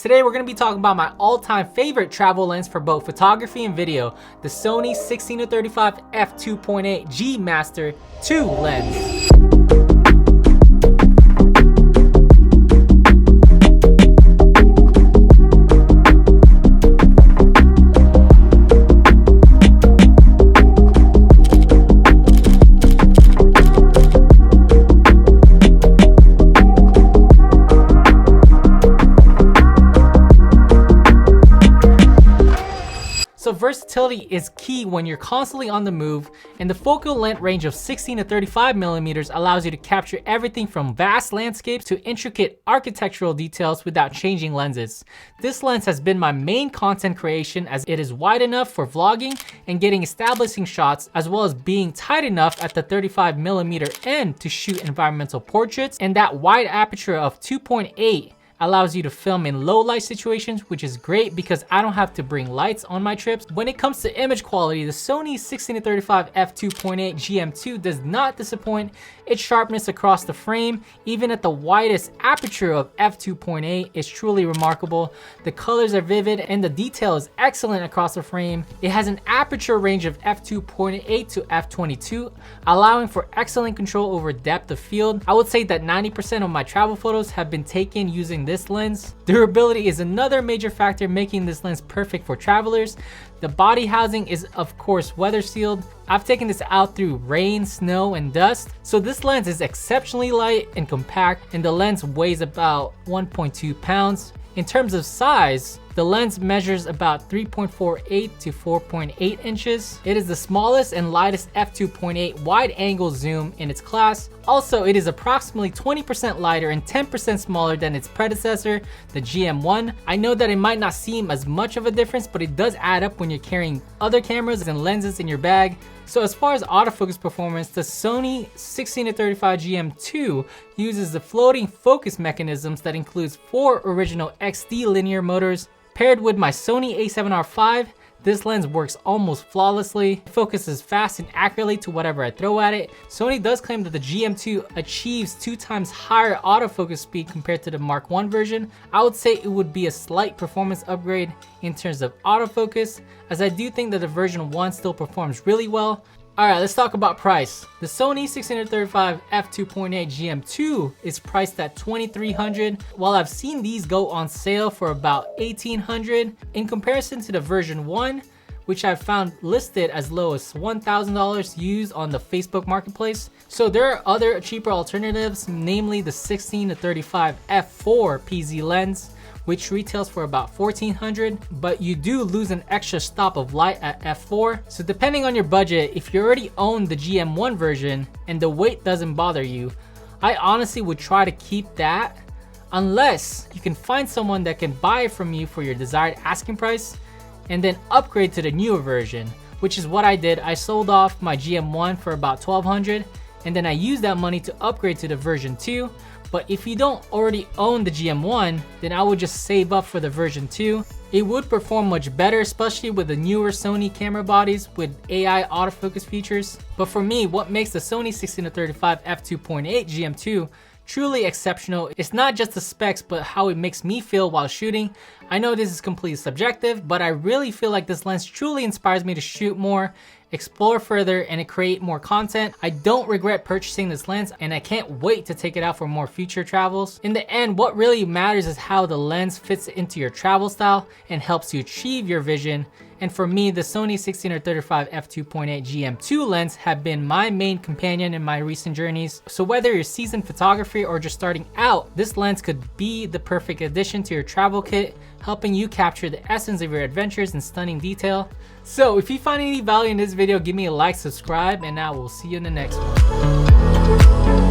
Today we're going to be talking about my all-time favorite travel lens for both photography and video, the Sony 16-35 f2.8 G Master 2 lens. So versatility is key when you're constantly on the move, and the focal length range of 16-35mm allows you to capture everything from vast landscapes to intricate architectural details without changing lenses. This lens has been my main content creation as it is wide enough for vlogging and getting establishing shots, as well as being tight enough at the 35mm end to shoot environmental portraits, and that wide aperture of 2.8 allows you to film in low light situations, which is great because I don't have to bring lights on my trips. When it comes to image quality, the Sony 16-35 f2.8 GM2 does not disappoint. Its sharpness across the frame, even at the widest aperture of f2.8, is truly remarkable. The colors are vivid and the detail is excellent across the frame. It has an aperture range of f2.8 to f22, allowing for excellent control over depth of field. I would say that 90% of my travel photos have been taken using this lens. Durability is another major factor making this lens perfect for travelers. The body housing is of course weather sealed. I've taken this out through rain, snow, and dust. So this lens is exceptionally light and compact, and the lens weighs about 1.2 pounds. In terms of size, the lens measures about 3.48 to 4.8 inches. It is the smallest and lightest f2.8 wide angle zoom in its class. Also, it is approximately 20% lighter and 10% smaller than its predecessor, the GM1. I know that it might not seem as much of a difference, but it does add up when you're carrying other cameras and lenses in your bag. So as far as autofocus performance, the Sony 16-35 GM2 uses the floating focus mechanisms that includes 4 original XD linear motors. Paired with my Sony a7R5, this lens works almost flawlessly. It focuses fast and accurately to whatever I throw at it. Sony does claim that the GM2 achieves 2 times higher autofocus speed compared to the Mark I version. I would say it would be a slight performance upgrade in terms of autofocus, as I do think that the version 1 still performs really well. Alright, let's talk about price. The Sony 16-35 f2.8 GM2 is priced at $2,300, while I've seen these go on sale for about $1,800. In comparison to the version 1, which I've found listed as low as $1,000 used on the Facebook marketplace. So there are other cheaper alternatives, namely the 16-35 f4 PZ lens, which retails for about $1,400, but you do lose an extra stop of light at f4. So depending on your budget, if you already own the GM1 version and the weight doesn't bother you, I honestly would try to keep that, unless you can find someone that can buy it from you for your desired asking price and then upgrade to the newer version, which is what I did. I sold off my GM1 for about $1,200, and then I used that money to upgrade to the version 2. But if you don't already own the GM1, then I would just save up for the version 2. It would perform much better, especially with the newer Sony camera bodies with AI autofocus features. But for me, what makes the Sony 16-35 f2.8 GM2 truly exceptional is not just the specs, but how it makes me feel while shooting. I know this is completely subjective, but I really feel like this lens truly inspires me to shoot more, explore further, and create more content. I don't regret purchasing this lens, and I can't wait to take it out for more future travels. In the end, what really matters is how the lens fits into your travel style and helps you achieve your vision. And for me, the Sony 16-35 f2.8 GM2 lens have been my main companion in my recent journeys. So whether you're seasoned photographer or just starting out, this lens could be the perfect addition to your travel kit, helping you capture the essence of your adventures in stunning detail. So if you find any value in this video, give me a like, subscribe, and I will see you in the next one.